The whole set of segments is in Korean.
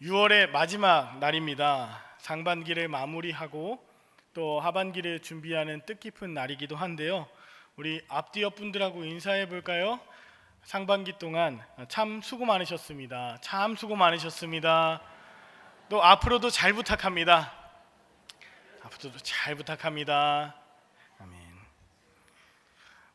6월의 마지막 날입니다. 상반기를 마무리하고 또 하반기를 준비하는 뜻깊은 날이기도 한데요. 우리 앞뒤 옆 분들하고 인사해 볼까요? 상반기 동안 참 수고 많으셨습니다. 참 수고 많으셨습니다. 또 앞으로도 잘 부탁합니다. 앞으로도 잘 부탁합니다. 아멘.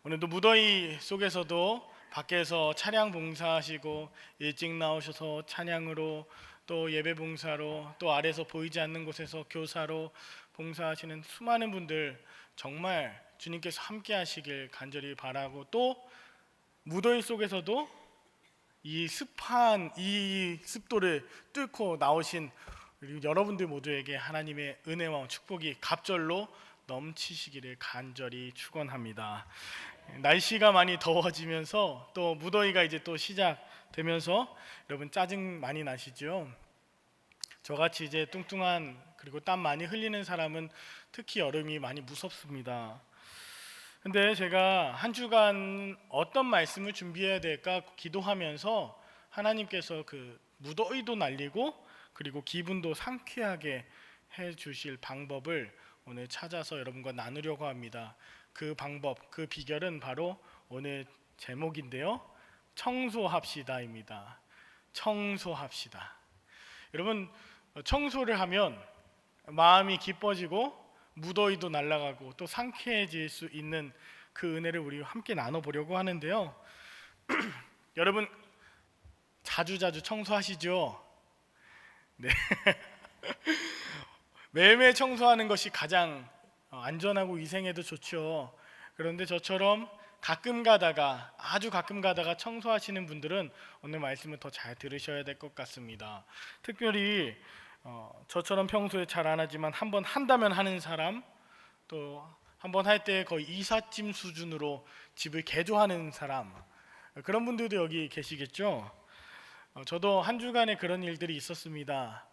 오늘도 무더위 속에서도 밖에서 차량 봉사하시고 일찍 나오셔서 찬양으로 또 예배 봉사로 또 아래서 보이지 않는 곳에서 교사로 봉사하시는 수많은 분들 정말 주님께서 함께 하시길 간절히 바라고, 또 무더위 속에서도 이 습한 이 습도를 뚫고 나오신 우리 여러분들 모두에게 하나님의 은혜와 축복이 갑절로 넘치시기를 간절히 축원합니다. 날씨가 많이 더워지면서 또 무더위가 이제 또 시작되면서 여러분 짜증 많이 나시죠? 저같이 이제 뚱뚱한 그리고 땀 많이 흘리는 사람은 특히 여름이 많이 무섭습니다. 근데 제가 한 주간 어떤 말씀을 준비해야 될까 기도하면서 하나님께서 그 무더위도 날리고 그리고 기분도 상쾌하게 해 주실 방법을 오늘 찾아서 여러분과 나누려고 합니다. 그 방법, 그 비결은 바로 오늘 제목인데요. 청소합시다입니다. 청소합시다. 여러분, 청소를 하면 마음이 기뻐지고 무더위도 날아가고 또 상쾌해질 수 있는 그 은혜를 우리 함께 나눠보려고 하는데요. 여러분 자주자주 청소하시죠? 네. 매일매일 청소하는 것이 가장 안전하고 위생에도 좋죠. 그런데 저처럼 가끔 가다가 아주 가끔 가다가 청소하시는 분들은 오늘 말씀을 더 잘 들으셔야 될 것 같습니다. 특별히 저처럼 평소에 잘 안 하지만 한번 한다면 하는 사람, 또 한번 할 때 거의 이삿짐 수준으로 집을 개조하는 사람, 그런 분들도 여기 계시겠죠. 저도 한 주간에 그런 일들이 있었습니다.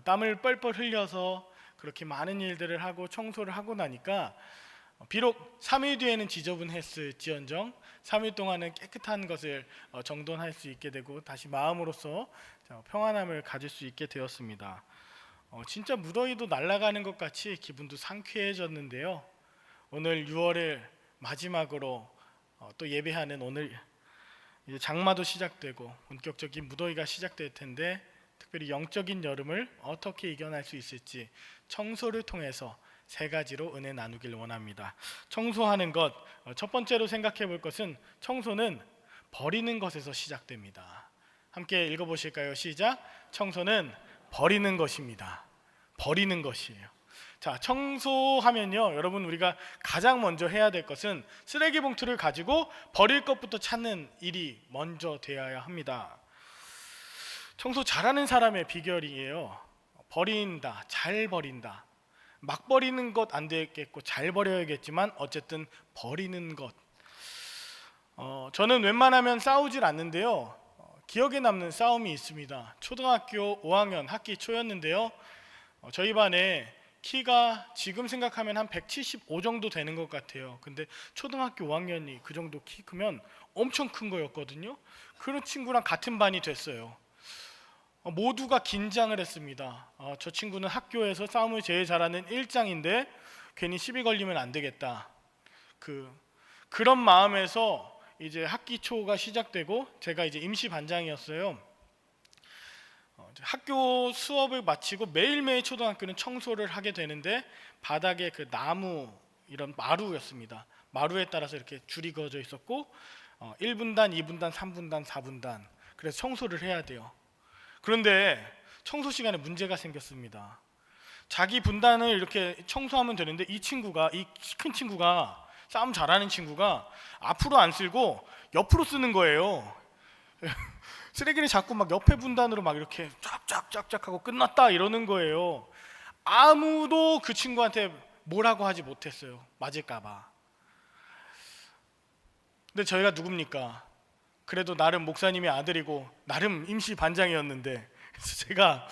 땀을 뻘뻘 흘려서 그렇게 많은 일들을 하고 청소를 하고 나니까 비록 3일 뒤에는 지저분했을지언정 3일 동안은 깨끗한 것을 정돈할 수 있게 되고 다시 마음으로서 평안함을 가질 수 있게 되었습니다. 진짜 무더위도 날아가는 것 같이 기분도 상쾌해졌는데요. 오늘 6월을 마지막으로 또 예배하는 오늘 이제 장마도 시작되고 본격적인 무더위가 시작될 텐데, 특별히 영적인 여름을 어떻게 이겨낼 수 있을지 청소를 통해서 세 가지로 은혜 나누길 원합니다. 청소하는 것, 첫 번째로 생각해 볼 것은 청소는 버리는 것에서 시작됩니다. 함께 읽어보실까요? 시작. 청소는 버리는 것입니다. 버리는 것이에요. 자, 청소하면요, 여러분 우리가 가장 먼저 해야 될 것은 쓰레기 봉투를 가지고 버릴 것부터 찾는 일이 먼저 되어야 합니다. 청소 잘하는 사람의 비결이에요. 버린다, 잘 버린다. 막 버리는 것 안 되겠고 잘 버려야겠지만 어쨌든 버리는 것. 저는 웬만하면 싸우질 않는데요. 기억에 남는 싸움이 있습니다. 초등학교 5학년 학기 초였는데요. 저희 반에 키가 지금 생각하면 한 175 정도 되는 것 같아요. 근데 초등학교 5학년이 그 정도 키 크면 엄청 큰 거였거든요. 그런 친구랑 같은 반이 됐어요. 모두가 긴장을 했습니다. 저 친구는 학교에서 싸움을 제일 잘하는 일장인데 괜히 시비 걸리면 안 되겠다. 그런 마음에서 이제 학기 초가 시작되고 제가 이제 임시 반장이었어요. 학교 수업을 마치고 매일매일 초등학교는 청소를 하게 되는데 바닥에 그 나무 이런 마루였습니다. 마루에 따라서 이렇게 줄이 그어져 있었고 1분단, 2분단, 3분단, 4분단, 그래서 청소를 해야 돼요. 그런데 청소 시간에 문제가 생겼습니다. 자기 분단을 이렇게 청소하면 되는데 이 친구가, 이 키 큰 친구가, 싸움 잘하는 친구가 앞으로 안 쓸고 옆으로 쓰는 거예요. 쓰레기를 자꾸 막 옆에 분단으로 막 이렇게 쫙쫙쫙쫙 하고 끝났다 이러는 거예요. 아무도 그 친구한테 뭐라고 하지 못했어요. 맞을까 봐. 근데 저희가 누굽니까? 그래도 나름 목사님의 아들이고 나름 임시 반장이었는데, 그래서 제가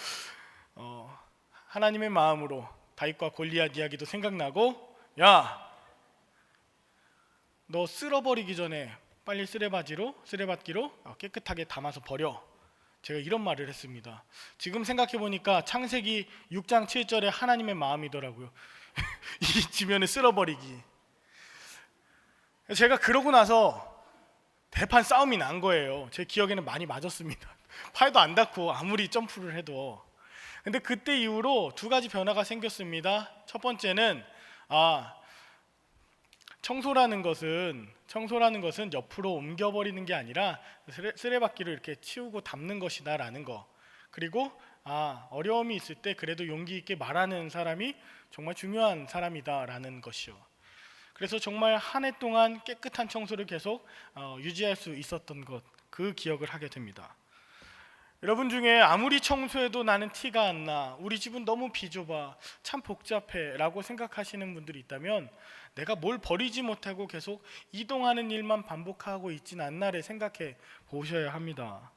하나님의 마음으로 다윗과 골리앗 이야기도 생각나고, 야, 너 쓸어버리기 전에 빨리 쓰레받기로 깨끗하게 담아서 버려. 제가 이런 말을 했습니다. 지금 생각해 보니까 창세기 6장 7절에 하나님의 마음이더라고요. 이 지면을 쓸어버리기. 제가 그러고 나서 대판 싸움이 난 거예요. 제 기억에는 많이 맞았습니다. 팔도 안 닿고 아무리 점프를 해도. 근데 그때 이후로 두 가지 변화가 생겼습니다. 첫 번째는 청소라는 것은 옆으로 옮겨버리는 게 아니라 쓰레받기를 이렇게 치우고 담는 것이다라는 거. 그리고 어려움이 있을 때 그래도 용기 있게 말하는 사람이 정말 중요한 사람이다라는 것이요. 그래서 정말 한 해 동안 깨끗한 청소를 계속 유지할 수 있었던 것, 그 기억을 하게 됩니다. 여러분 중에 아무리 청소해도 나는 티가 안 나, 우리 집은 너무 비좁아, 참 복잡해 라고 생각하시는 분들이 있다면 내가 뭘 버리지 못하고 계속 이동하는 일만 반복하고 있진 않나를 생각해 보셔야 합니다.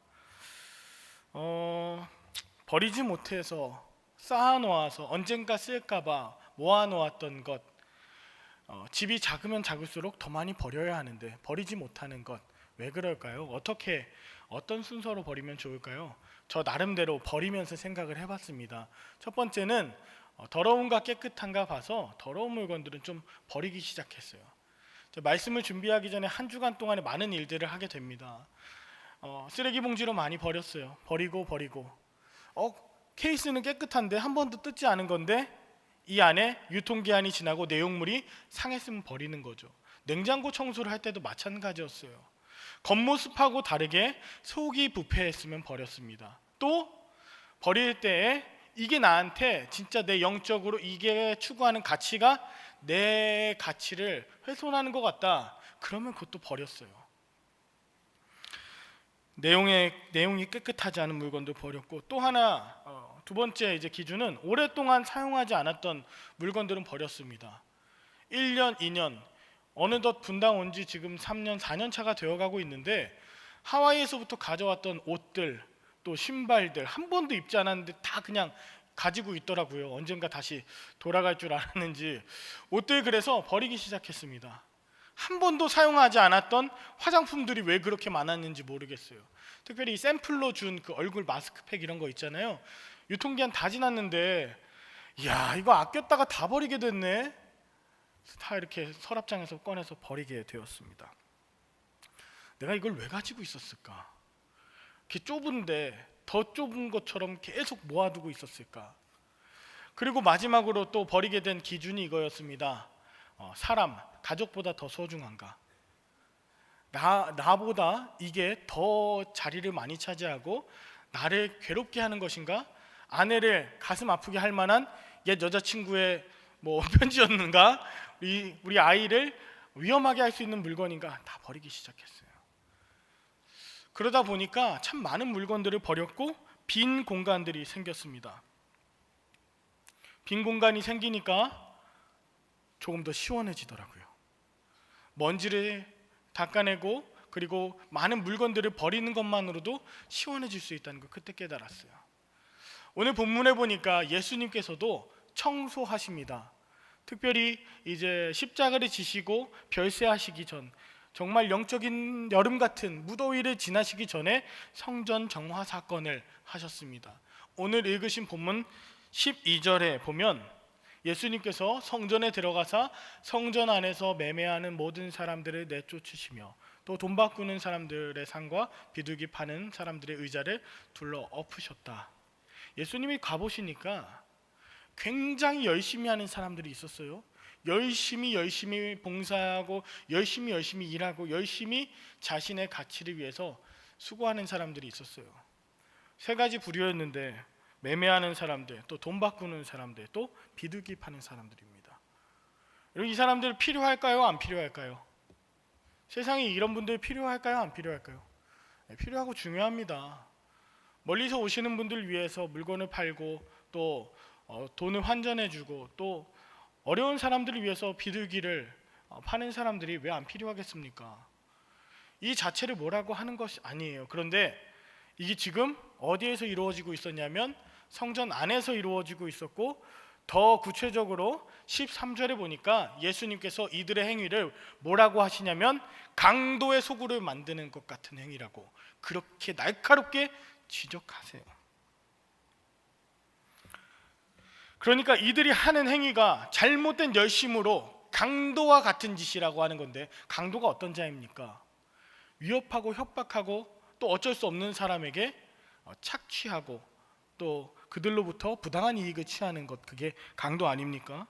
버리지 못해서 쌓아놓아서 언젠가 쓸까봐 모아놓았던 것, 집이 작으면 작을수록 더 많이 버려야 하는데 버리지 못하는 것, 왜 그럴까요? 어떤 순서로 버리면 좋을까요? 저 나름대로 버리면서 생각을 해봤습니다. 첫 번째는 더러운가 깨끗한가 봐서 더러운 물건들은 좀 버리기 시작했어요. 말씀을 준비하기 전에 한 주간 동안에 많은 일들을 하게 됩니다. 쓰레기 봉지로 많이 버렸어요. 버리고 케이스는 깨끗한데 한 번도 뜯지 않은 건데 이 안에 유통기한이 지나고 내용물이 상했으면 버리는 거죠. 냉장고 청소를 할 때도 마찬가지였어요. 겉모습하고 다르게 속이 부패했으면 버렸습니다. 또 버릴 때에 이게 나한테 진짜 내 영적으로 이게 추구하는 가치가 내 가치를 훼손하는 것 같다. 그러면 그것도 버렸어요. 내용이 깨끗하지 않은 물건도 버렸고, 또 하나 두 번째 이제 기준은 오랫동안 사용하지 않았던 물건들은 버렸습니다. 1년, 2년 어느덧 분당 온 지 지금 3년, 4년 차가 되어가고 있는데 하와이에서부터 가져왔던 옷들, 또 신발들 한 번도 입지 않았는데 다 그냥 가지고 있더라고요. 언젠가 다시 돌아갈 줄 알았는지 옷들 그래서 버리기 시작했습니다. 한 번도 사용하지 않았던 화장품들이 왜 그렇게 많았는지 모르겠어요. 특별히 샘플로 준 그 얼굴 마스크팩 이런 거 있잖아요. 유통기한 다 지났는데 이야 이거 아꼈다가 다 버리게 됐네. 다 이렇게 서랍장에서 꺼내서 버리게 되었습니다. 내가 이걸 왜 가지고 있었을까? 이렇게 좁은데 더 좁은 것처럼 계속 모아두고 있었을까? 그리고 마지막으로 또 버리게 된 기준이 이거였습니다. 사람, 가족보다 더 소중한가? 나보다 이게 더 자리를 많이 차지하고 나를 괴롭게 하는 것인가? 아내를 가슴 아프게 할 만한 옛 여자친구의 편지였는가? 우리 아이를 위험하게 할 수 있는 물건인가? 다 버리기 시작했어요. 그러다 보니까 참 많은 물건들을 버렸고 빈 공간들이 생겼습니다. 빈 공간이 생기니까 조금 더 시원해지더라고요. 먼지를 닦아내고 그리고 많은 물건들을 버리는 것만으로도 시원해질 수 있다는 걸 그때 깨달았어요. 오늘 본문에 보니까 예수님께서도 청소하십니다. 특별히 이제 십자가를 지시고 별세하시기 전, 정말 영적인 여름 같은 무더위를 지나시기 전에 성전 정화 사건을 하셨습니다. 오늘 읽으신 본문 12절에 보면 예수님께서 성전에 들어가사 성전 안에서 매매하는 모든 사람들을 내쫓으시며 또 돈 바꾸는 사람들의 상과 비둘기 파는 사람들의 의자를 둘러 엎으셨다. 예수님이 가보시니까 굉장히 열심히 하는 사람들이 있었어요. 열심히 봉사하고 열심히 일하고 열심히 자신의 가치를 위해서 수고하는 사람들이 있었어요. 세 가지 부류였는데 매매하는 사람들, 또 돈 바꾸는 사람들, 또 비둘기 파는 사람들입니다. 여러분 이 사람들 필요할까요? 안 필요할까요? 세상에 이런 분들 필요할까요? 안 필요할까요? 네, 필요하고 중요합니다. 멀리서 오시는 분들 위해서 물건을 팔고 또 돈을 환전해주고 또 어려운 사람들을 위해서 비둘기를 파는 사람들이 왜 안 필요하겠습니까? 이 자체를 뭐라고 하는 것이 아니에요. 그런데 이게 지금 어디에서 이루어지고 있었냐면 성전 안에서 이루어지고 있었고, 더 구체적으로 13절에 보니까 예수님께서 이들의 행위를 뭐라고 하시냐면 강도의 소굴을 만드는 것 같은 행위라고, 그렇게 날카롭게 지적하세요. 그러니까 이들이 하는 행위가 잘못된 열심으로 강도와 같은 짓이라고 하는 건데, 강도가 어떤 자입니까? 위협하고 협박하고 또 어쩔 수 없는 사람에게 착취하고 또 그들로부터 부당한 이익을 취하는 것, 그게 강도 아닙니까?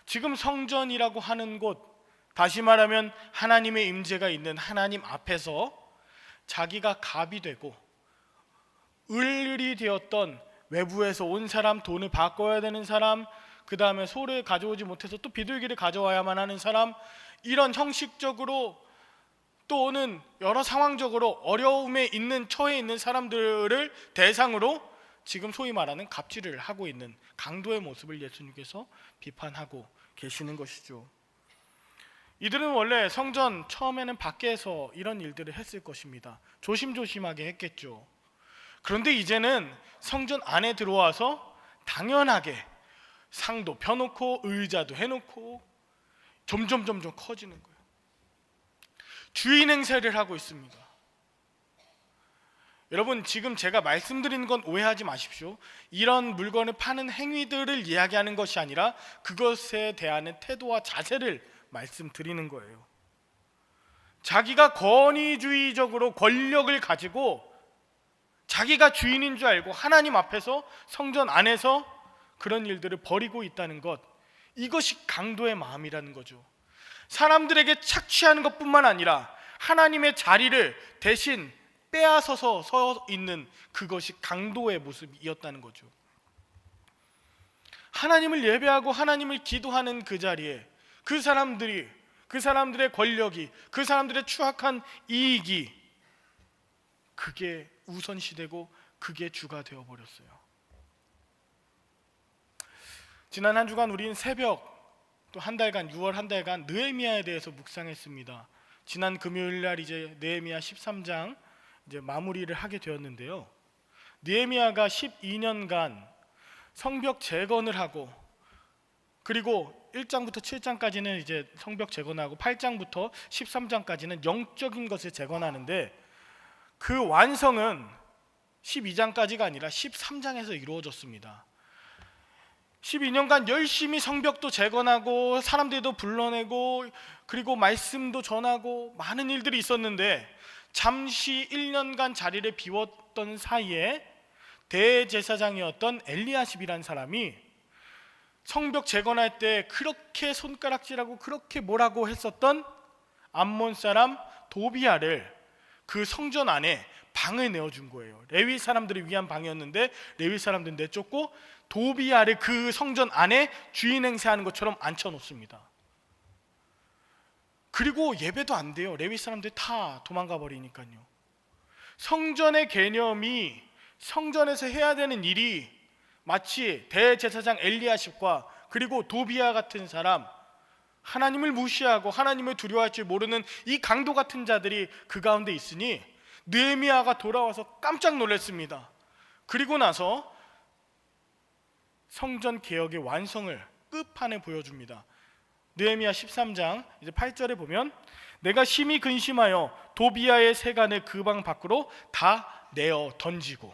지금 성전이라고 하는 곳, 다시 말하면 하나님의 임재가 있는 하나님 앞에서 자기가 갑이 되고 을이 되었던 외부에서 온 사람, 돈을 바꿔야 되는 사람, 그 다음에 소를 가져오지 못해서 또 비둘기를 가져와야만 하는 사람, 이런 형식적으로 또는 여러 상황적으로 어려움에 있는 처해 있는 사람들을 대상으로 지금 소위 말하는 갑질을 하고 있는 강도의 모습을 예수님께서 비판하고 계시는 것이죠. 이들은 원래 성전 처음에는 밖에서 이런 일들을 했을 것입니다. 조심조심하게 했겠죠. 그런데 이제는 성전 안에 들어와서 당연하게 상도 펴놓고 의자도 해놓고 점점 커지는 거예요. 주인 행세를 하고 있습니다. 여러분, 지금 제가 말씀드리는 건 오해하지 마십시오. 이런 물건을 파는 행위들을 이야기하는 것이 아니라 그것에 대한 태도와 자세를 말씀드리는 거예요. 자기가 권위주의적으로 권력을 가지고 자기가 주인인 줄 알고 하나님 앞에서 성전 안에서 그런 일들을 벌이고 있다는 것, 이것이 강도의 마음이라는 거죠. 사람들에게 착취하는 것뿐만 아니라 하나님의 자리를 대신 빼앗아서 서 있는 그것이 강도의 모습이었다는 거죠. 하나님을 예배하고 하나님을 기도하는 그 자리에 그 사람들의 권력이, 그 사람들의 추악한 이익이, 그게 우선시되고 그게 주가 되어버렸어요. 지난 한 주간 우리는 새벽 또 한 달간, 6월 한 달간 느헤미야에 대해서 묵상했습니다. 지난 금요일 날 이제 느헤미야 13장 이제 마무리를 하게 되었는데요. 느헤미야가 12년간 성벽 재건을 하고, 그리고 1장부터 7장까지는 이제 성벽 재건하고 8장부터 13장까지는 영적인 것을 재건하는데, 그 완성은 12장까지가 아니라 13장에서 이루어졌습니다. 12년간 열심히 성벽도 재건하고 사람들도 불러내고 그리고 말씀도 전하고 많은 일들이 있었는데, 잠시 1년간 자리를 비웠던 사이에 대제사장이었던 엘리야십이라는 사람이 성벽 재건할 때 그렇게 손가락질하고 그렇게 뭐라고 했었던 암몬 사람 도비야를 그 성전 안에 방을 내어준 거예요. 레위 사람들을 위한 방이었는데 레위 사람들 내쫓고 도비야를 그 성전 안에 주인 행세하는 것처럼 앉혀놓습니다. 그리고 예배도 안 돼요. 레위 사람들 다 도망가 버리니까요. 성전의 개념이, 성전에서 해야 되는 일이 마치 대제사장 엘리야십과 그리고 도비야 같은 사람, 하나님을 무시하고 하나님을 두려워할 줄 모르는 이 강도 같은 자들이 그 가운데 있으니 느헤미야가 돌아와서 깜짝 놀랐습니다. 그리고 나서 성전 개혁의 완성을 끝판에 보여줍니다. 느헤미야 13장 이제 8절에 보면, 내가 심히 근심하여 도비야의 세간을 그 방 밖으로 다 내어 던지고,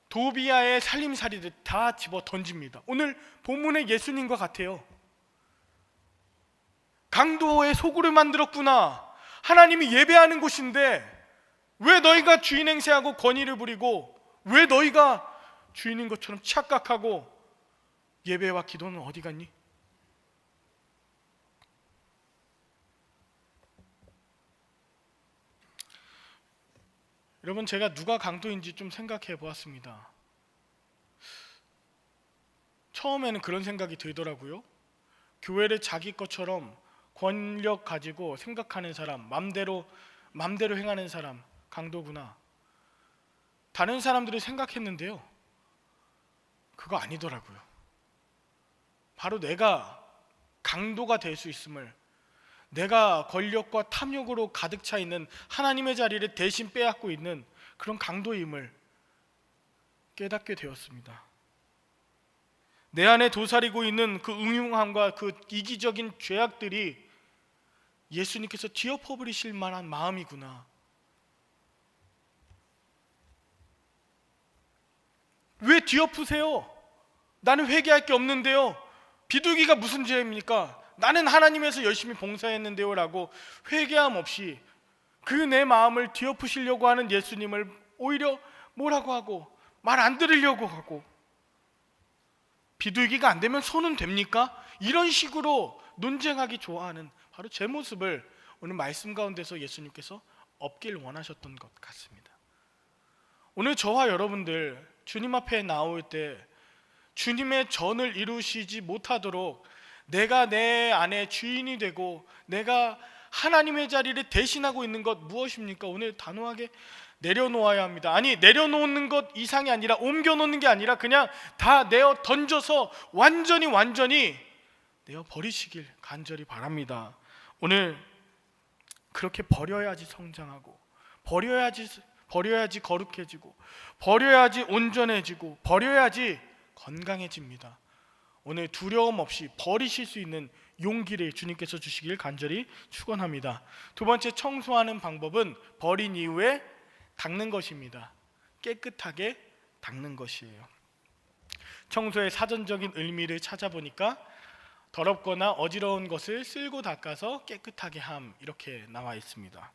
도비야의 살림살이를 다 집어 던집니다. 오늘 본문의 예수님과 같아요. 강도의 소굴을 만들었구나. 하나님이 예배하는 곳인데 왜 너희가 주인 행세하고 권위를 부리고, 왜 너희가 주인인 것처럼 착각하고, 예배와 기도는 어디 갔니? 여러분, 제가 누가 강도인지 좀 생각해 보았습니다. 처음에는 그런 생각이 들더라고요. 교회를 자기 것처럼 권력 가지고 생각하는 사람, 맘대로 행하는 사람, 강도구나. 다른 사람들이 생각했는데요, 그거 아니더라고요. 바로 내가 강도가 될 수 있음을, 내가 권력과 탐욕으로 가득 차 있는 하나님의 자리를 대신 빼앗고 있는 그런 강도임을 깨닫게 되었습니다. 내 안에 도사리고 있는 그 음흉함과 그 이기적인 죄악들이 예수님께서 뒤엎어 버리실 만한 마음이구나. 뒤엎으세요? 나는 회개할 게 없는데요. 비둘기가 무슨 죄입니까? 나는 하나님에서 열심히 봉사했는데요 라고 회개함 없이 그 내 마음을 뒤엎으시려고 하는 예수님을 오히려 뭐라고 하고 말 안 들으려고 하고, 비둘기가 안 되면 소는 됩니까? 이런 식으로 논쟁하기 좋아하는 바로 제 모습을 오늘 말씀 가운데서 예수님께서 없길 원하셨던 것 같습니다. 오늘 저와 여러분들 주님 앞에 나올 때 주님의 전을 이루시지 못하도록 내가 내 안에 주인이 되고 내가 하나님의 자리를 대신하고 있는 것 무엇입니까? 오늘 단호하게 내려놓아야 합니다. 아니, 내려놓는 것 이상이 아니라 옮겨놓는 게 아니라 그냥 다 내어 던져서 완전히 내어 버리시길 간절히 바랍니다. 오늘 그렇게 버려야지 성장하고, 버려야지 거룩해지고, 버려야지 온전해지고, 버려야지 건강해집니다. 오늘 두려움 없이 버리실 수 있는 용기를 주님께서 주시길 간절히 축원합니다. 두 번째, 청소하는 방법은 버린 이후에 닦는 것입니다. 깨끗하게 닦는 것이에요. 청소의 사전적인 의미를 찾아보니까 더럽거나 어지러운 것을 쓸고 닦아서 깨끗하게 함, 이렇게 나와 있습니다.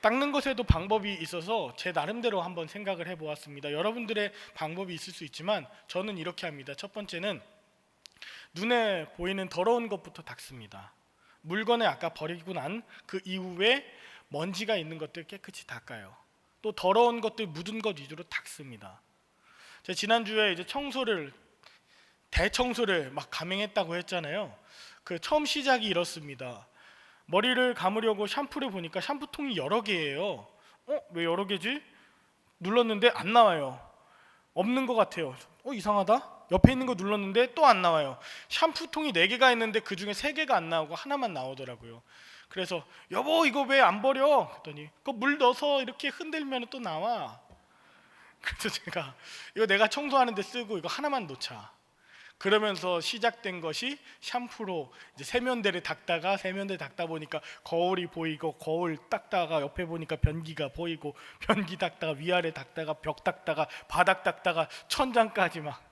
닦는 것에도 방법이 있어서 제 나름대로 한번 생각을 해보았습니다. 여러분들의 방법이 있을 수 있지만 저는 이렇게 합니다. 첫 번째는 눈에 보이는 더러운 것부터 닦습니다. 물건을 아까 버리고 난 그 이후에 먼지가 있는 것들 깨끗이 닦아요. 또 더러운 것들 묻은 것 위주로 닦습니다. 제가 지난주에 이제 대청소를 막 감행했다고 했잖아요. 그 처음 시작이 이렇습니다. 머리를 감으려고 샴푸를 보니까 샴푸통이 여러 개예요. 왜 여러 개지? 눌렀는데 안 나와요. 없는 것 같아요. 이상하다. 옆에 있는 거 눌렀는데 또 안 나와요. 샴푸통이 4개가 있는데 그 중에 3개가 안 나오고 하나만 나오더라고요. 그래서 여보 이거 왜 안 버려? 그랬더니 그거 물 넣어서 이렇게 흔들면 또 나와. 그래서 제가 이거 내가 청소하는데 쓰고 이거 하나만 놓자. 그러면서 시작된 것이 샴푸로 이제 세면대를 닦다 보니까 거울이 보이고, 거울 닦다가 옆에 보니까 변기가 보이고, 변기 닦다가 위아래 닦다가 벽 닦다가 바닥 닦다가 천장까지 막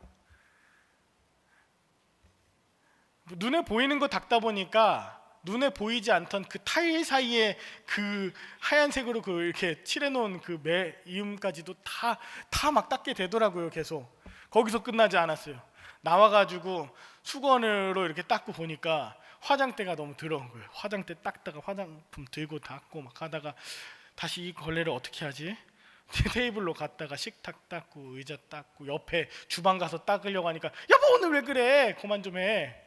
눈에 보이는 거 닦다 보니까 눈에 보이지 않던 그 타일 사이에 그 하얀색으로 그 이렇게 칠해놓은 그 이음까지도 다 막 닦게 되더라고요. 계속 거기서 끝나지 않았어요. 나와가지고 수건으로 이렇게 닦고 보니까 화장대가 너무 더러운 거예요. 화장대 닦다가 화장품 들고 닦고 막 하다가 다시 이 걸레를 어떻게 하지? 테이블로 갔다가 식탁 닦고 의자 닦고 옆에 주방 가서 닦으려고 하니까 여보 오늘 왜 그래? 그만 좀 해.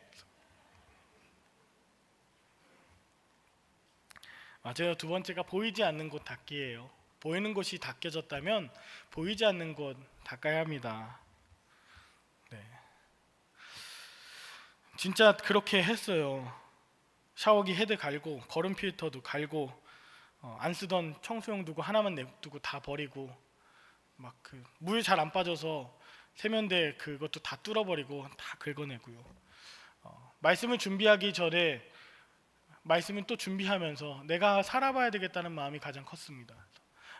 맞아요. 두 번째가 보이지 않는 곳 닦기예요. 보이는 곳이 닦여졌다면 보이지 않는 곳 닦아야 합니다. 네. 진짜 그렇게 했어요. 샤워기 헤드 갈고 거름 필터도 갈고 안 쓰던 청소용 두고 하나만 냅두고 다 버리고, 막 그 물 잘 안 빠져서 세면대 그것도 다 뚫어버리고 다 긁어내고요. 말씀을 준비하기 전에 말씀을 또 준비하면서 내가 살아봐야 되겠다는 마음이 가장 컸습니다.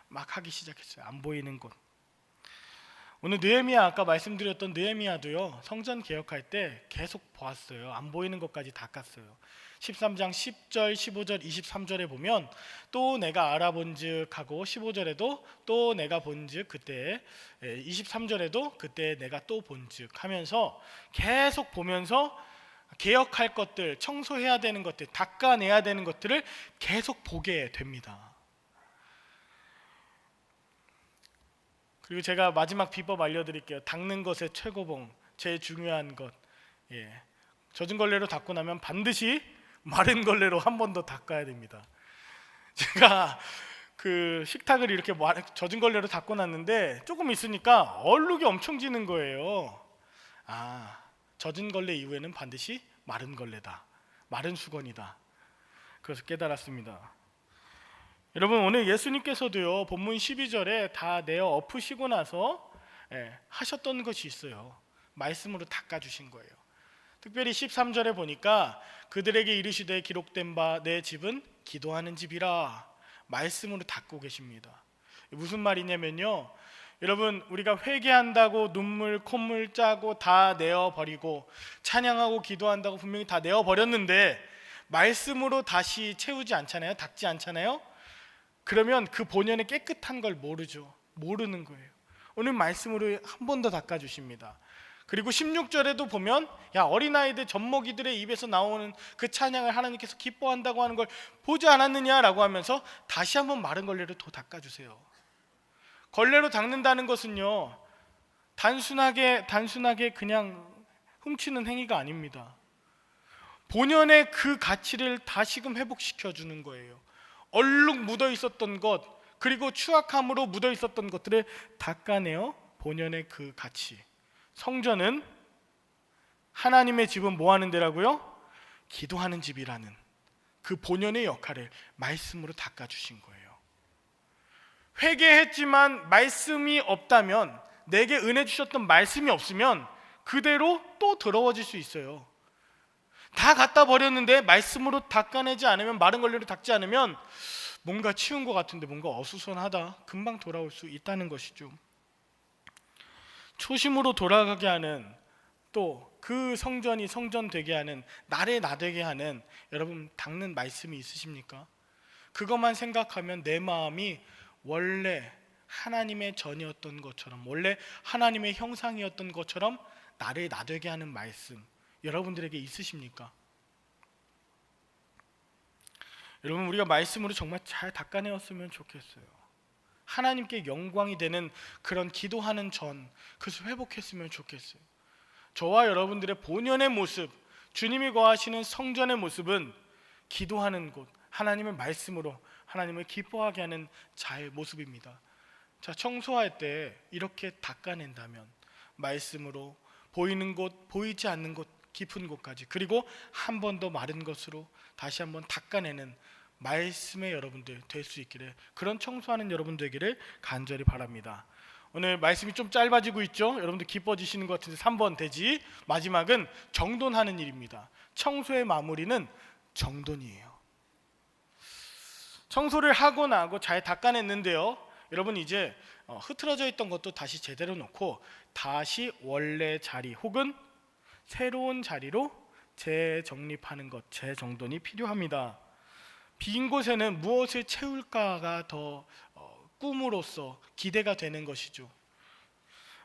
막 하기 시작했어요. 안 보이는 곳. 오늘 느헤미야, 아까 말씀드렸던 느헤미야도요, 성전 개혁할 때 계속 보았어요. 안 보이는 것까지 닦았어요. 13장 10절, 15절, 23절에 보면 또 내가 알아본즉 하고, 15절에도 또 내가 본즉 그때, 23절에도 그때 내가 또 본즉 하면서 계속 보면서 개혁할 것들, 청소해야 되는 것들, 닦아내야 되는 것들을 계속 보게 됩니다. 그리고 제가 마지막 비법 알려드릴게요. 닦는 것의 최고봉, 제일 중요한 것. 젖은 걸레로 닦고 나면 반드시 마른 걸레로 한 번 더 닦아야 됩니다. 제가 그 식탁을 이렇게 젖은 걸레로 닦고 놨는데 조금 있으니까 얼룩이 엄청 지는 거예요. 젖은 걸레 이후에는 반드시 마른 걸레다, 마른 수건이다. 그래서 깨달았습니다. 여러분, 오늘 예수님께서도요, 본문 12절에 다 내어 엎으시고 나서 하셨던 것이 있어요. 말씀으로 닦아주신 거예요. 특별히 13절에 보니까 그들에게 이르시되 기록된 바 내 집은 기도하는 집이라 말씀으로 닦고 계십니다. 무슨 말이냐면요, 여러분, 우리가 회개한다고 눈물 콧물 짜고 다 내어버리고 찬양하고 기도한다고 분명히 다 내어버렸는데 말씀으로 다시 채우지 않잖아요. 닦지 않잖아요. 그러면 그 본연의 깨끗한 걸 모르는 거예요. 오늘 말씀으로 한 번 더 닦아주십니다. 그리고 16절에도 보면 야, 어린아이들 젖먹이들의 입에서 나오는 그 찬양을 하나님께서 기뻐한다고 하는 걸 보지 않았느냐라고 하면서 다시 한번 마른 걸레로 더 닦아주세요. 걸레로 닦는다는 것은요, 단순하게 그냥 훔치는 행위가 아닙니다. 본연의 그 가치를 다시금 회복시켜 주는 거예요. 얼룩 묻어 있었던 것, 그리고 추악함으로 묻어 있었던 것들을 닦아내어 본연의 그 가치. 성전은 하나님의 집은 뭐 하는 데라고요? 기도하는 집이라는 그 본연의 역할을 말씀으로 닦아주신 거예요. 회개했지만 말씀이 없다면, 내게 은혜 주셨던 말씀이 없으면 그대로 또 더러워질 수 있어요. 다 갖다 버렸는데 말씀으로 닦아내지 않으면, 마른 걸레로 닦지 않으면 뭔가 치운 것 같은데 뭔가 어수선하다, 금방 돌아올 수 있다는 것이죠. 초심으로 돌아가게 하는, 또 그 성전이 성전 되게 하는, 나를 나되게 하는, 여러분 닦는 말씀이 있으십니까? 그것만 생각하면 내 마음이 원래 하나님의 전이었던 것처럼, 원래 하나님의 형상이었던 것처럼 나를 나되게 하는 말씀, 여러분들에게 있으십니까? 여러분, 우리가 말씀으로 정말 잘 닦아내었으면 좋겠어요. 하나님께 영광이 되는 그런 기도하는 전, 그것을 회복했으면 좋겠어요. 저와 여러분들의 본연의 모습, 주님이 거하시는 성전의 모습은 기도하는 곳, 하나님의 말씀으로 하나님을 기뻐하게 하는 자의 모습입니다. 자, 청소할 때 이렇게 닦아낸다면 말씀으로 보이는 곳, 보이지 않는 곳, 깊은 곳까지, 그리고 한 번 더 마른 것으로 다시 한번 닦아내는 말씀의 여러분들 될 수 있기를, 그런 청소하는 여러분 되기를 간절히 바랍니다. 오늘 말씀이 좀 짧아지고 있죠? 여러분들 기뻐지시는 것 같은데 3번 되지? 마지막은 정돈하는 일입니다. 청소의 마무리는 정돈이에요. 청소를 하고 나고 잘 닦아냈는데요, 여러분 이제 흐트러져 있던 것도 다시 제대로 놓고 다시 원래 자리 혹은 새로운 자리로 재정립하는 것, 재정돈이 필요합니다. 빈 곳에는 무엇을 채울까가 더 꿈으로서 기대가 되는 것이죠.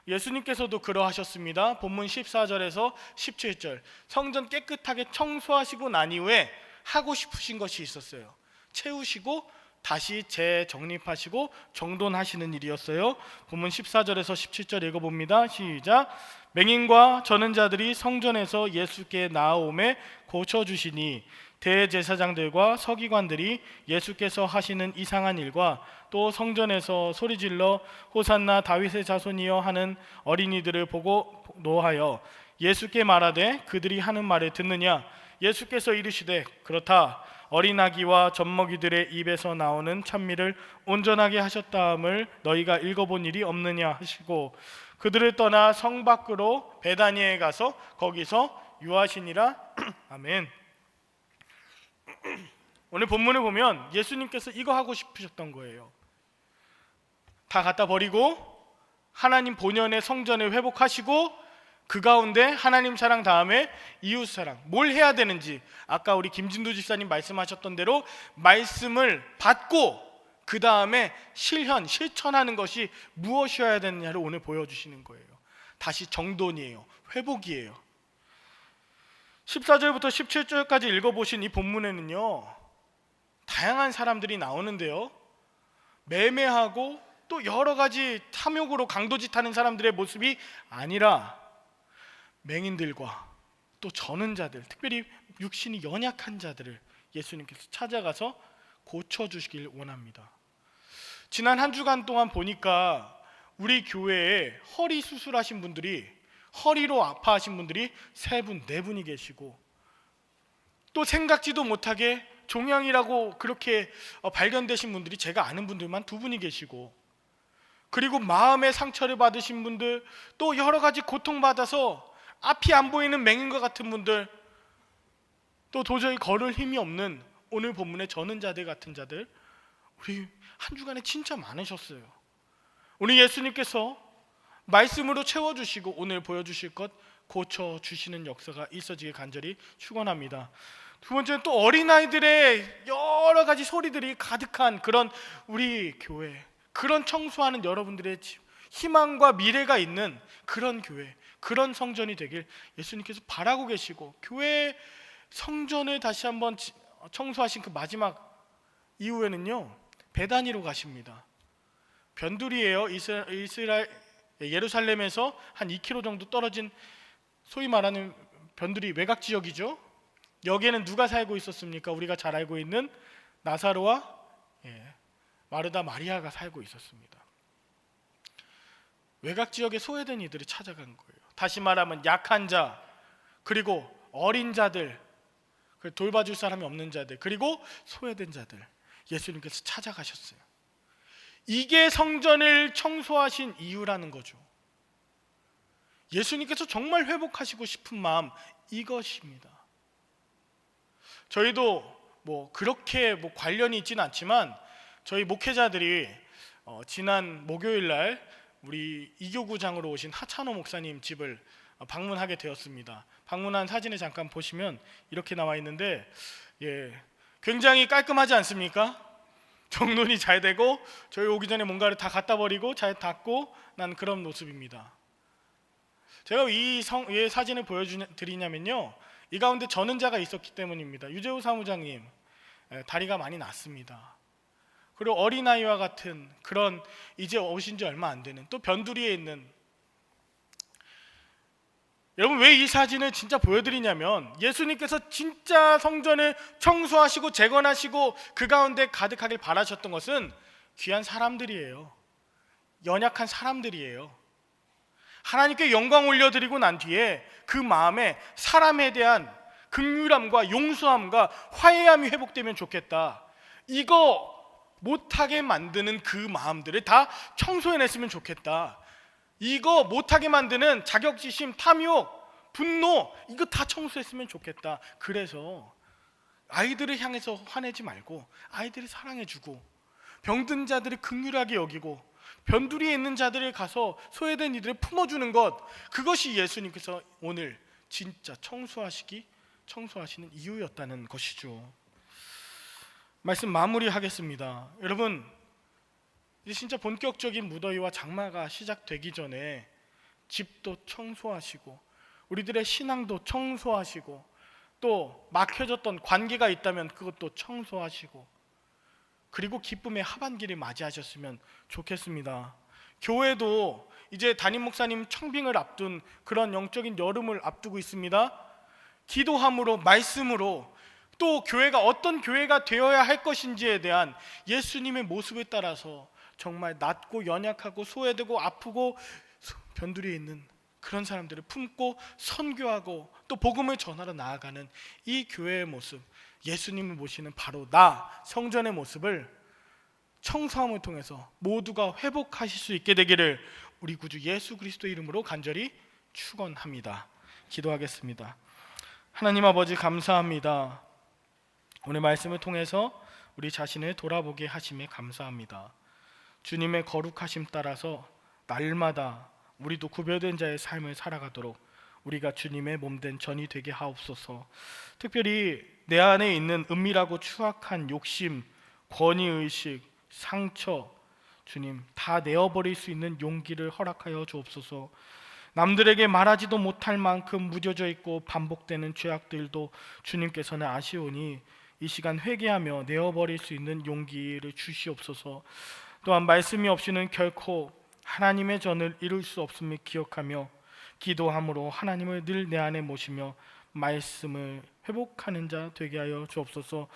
예수님께서도 그러하셨습니다. 본문 14절에서 17절, 성전 깨끗하게 청소하시고 난 이후에 하고 싶으신 것이 있었어요. 채우시고 다시 재정립하시고 정돈하시는 일이었어요. 본문 14절에서 17절 읽어봅니다. 시작. 맹인과 저는 자들이 성전에서 예수께 나아오매 고쳐주시니 대제사장들과 서기관들이 예수께서 하시는 이상한 일과 또 성전에서 소리질러 호산나 다윗의 자손이여 하는 어린이들을 보고 노하여 예수께 말하되 그들이 하는 말을 듣느냐. 예수께서 이르시되 그렇다. 어린 아기와 젖먹이들의 입에서 나오는 찬미를 온전하게 하셨다함을 너희가 읽어본 일이 없느냐 하시고 그들을 떠나 성 밖으로 베다니에 가서 거기서 유하시니라. 아멘. 오늘 본문을 보면 예수님께서 이거 하고 싶으셨던 거예요. 다 갖다 버리고 하나님 본연의 성전을 회복하시고 그 가운데 하나님 사랑 다음에 이웃 사랑, 뭘 해야 되는지 아까 우리 김진두 집사님 말씀하셨던 대로 말씀을 받고 그 다음에 실천하는 것이 무엇이어야 되느냐를 오늘 보여주시는 거예요. 다시 정돈이에요. 회복이에요. 14절부터 17절까지 읽어보신 이 본문에는요, 다양한 사람들이 나오는데요, 매매하고 또 여러 가지 탐욕으로 강도짓하는 사람들의 모습이 아니라 맹인들과 또 저는 자들, 특별히 육신이 연약한 자들을 예수님께서 찾아가서 고쳐주시길 원합니다. 지난 한 주간 동안 보니까 우리 교회에 허리 수술하신 분들이, 허리로 아파하신 분들이 3분, 4분이 계시고, 또 생각지도 못하게 종양이라고 그렇게 발견되신 분들이 제가 아는 분들만 2분이 계시고, 그리고 마음의 상처를 받으신 분들, 또 여러 가지 고통받아서 앞이 안 보이는 맹인과 같은 분들, 또 도저히 걸을 힘이 없는 오늘 본문의 저는 자들 같은 자들, 우리 한 주간에 진짜 많으셨어요. 우리 예수님께서 말씀으로 채워주시고 오늘 보여주실 것 고쳐주시는 역사가 있어지길 간절히 축원합니다. 두 번째는 또 어린아이들의 여러 가지 소리들이 가득한 그런 우리 교회, 그런 청소하는 여러분들의 희망과 미래가 있는 그런 교회, 그런 성전이 되길 예수님께서 바라고 계시고, 교회 성전을 다시 한번 청소하신 그 마지막 이후에는요, 베다니로 가십니다. 변두리예요. 이스라엘 예루살렘에서 한 2km 정도 떨어진 소위 말하는 변두리 외곽 지역이죠. 여기에는 누가 살고 있었습니까? 우리가 잘 알고 있는 나사로와 마르다 마리아가 살고 있었습니다. 외곽 지역에 소외된 이들이 찾아간 거예요. 다시 말하면 약한 자, 그리고 어린 자들, 돌봐줄 사람이 없는 자들, 그리고 소외된 자들, 예수님께서 찾아가셨어요. 이게 성전을 청소하신 이유라는 거죠. 예수님께서 정말 회복하시고 싶은 마음, 이것입니다. 저희도 그렇게 관련이 있지는 않지만 저희 목회자들이 지난 목요일 날 우리 이교구장으로 오신 하찬호 목사님 집을 방문하게 되었습니다. 방문한 사진을 잠깐 보시면 이렇게 나와 있는데, 굉장히 깔끔하지 않습니까? 정돈이 잘 되고 저희 오기 전에 뭔가를 다 갖다 버리고 잘 닦고 난 그런 모습입니다. 제가 왜 사진을 보여드리냐면요, 이 가운데 전은자가 있었기 때문입니다. 유재호 사무장님 다리가 많이 났습니다. 그리고 어린아이와 같은 그런 이제 오신 지 얼마 안 되는 또 변두리에 있는, 여러분 왜 이 사진을 진짜 보여드리냐면, 예수님께서 진짜 성전을 청소하시고 재건하시고 그 가운데 가득하길 바라셨던 것은 귀한 사람들이에요. 연약한 사람들이에요. 하나님께 영광 올려드리고 난 뒤에 그 마음에 사람에 대한 긍휼함과 용서함과 화해함이 회복되면 좋겠다, 이거 못하게 만드는 그 마음들을 다 청소해냈으면 좋겠다, 이거 못하게 만드는 자격지심, 탐욕, 분노, 이거 다 청소했으면 좋겠다. 그래서 아이들을 향해서 화내지 말고 아이들을 사랑해주고, 병든 자들을 긍휼하게 여기고, 변두리에 있는 자들을 가서 소외된 이들을 품어주는 것, 그것이 예수님께서 오늘 진짜 청소하시는 이유였다는 것이죠. 말씀 마무리하겠습니다. 여러분, 이제 진짜 본격적인 무더위와 장마가 시작되기 전에 집도 청소하시고 우리들의 신앙도 청소하시고, 또 막혀졌던 관계가 있다면 그것도 청소하시고, 그리고 기쁨의 하반기를 맞이하셨으면 좋겠습니다. 교회도 이제 담임 목사님 청빙을 앞둔 그런 영적인 여름을 앞두고 있습니다. 기도함으로, 말씀으로, 또 교회가 어떤 교회가 되어야 할 것인지에 대한 예수님의 모습에 따라서 정말 낮고 연약하고 소외되고 아프고 변두리에 있는 그런 사람들을 품고 선교하고 또 복음을 전하러 나아가는 이 교회의 모습, 예수님을 모시는 바로 성전의 모습을 청소함을 통해서 모두가 회복하실 수 있게 되기를 우리 구주 예수 그리스도의 이름으로 간절히 축원합니다. 기도하겠습니다. 하나님 아버지, 감사합니다. 오늘 말씀을 통해서 우리 자신을 돌아보게 하심에 감사합니다. 주님의 거룩하심 따라서 날마다 우리도 구별된 자의 삶을 살아가도록 우리가 주님의 몸된 전이 되게 하옵소서. 특별히 내 안에 있는 은밀하고 추악한 욕심, 권위의식, 상처, 주님 다 내어버릴 수 있는 용기를 허락하여 주옵소서. 남들에게 말하지도 못할 만큼 무뎌져 있고 반복되는 죄악들도 주님께서는 아시오니 이 시간 회개하며 내어버릴 수 있는 용기를 주시옵소서. 또한 말씀이 없이는 결코 하나님의 전을 이룰 수 없음을 기억하며 기도함으로 하나님을 늘 내 안에 모시며 말씀을 회복하는 자 되게 하여 주옵소서.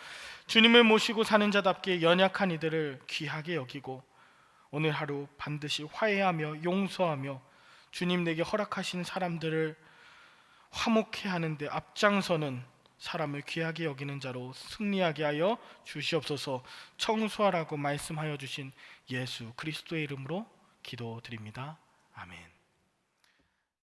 주님을 모시고 사는 자답게 연약한 이들을 귀하게 여기고 오늘 하루 반드시 화해하며 용서하며 주님 내게 허락하신 사람들을 화목해 하는데 앞장서는 사람을 귀하게 여기는 자로 승리하게 하여 주시옵소서. 청소하라고 말씀하여 주신 예수 그리스도의 이름으로 기도드립니다. 아멘.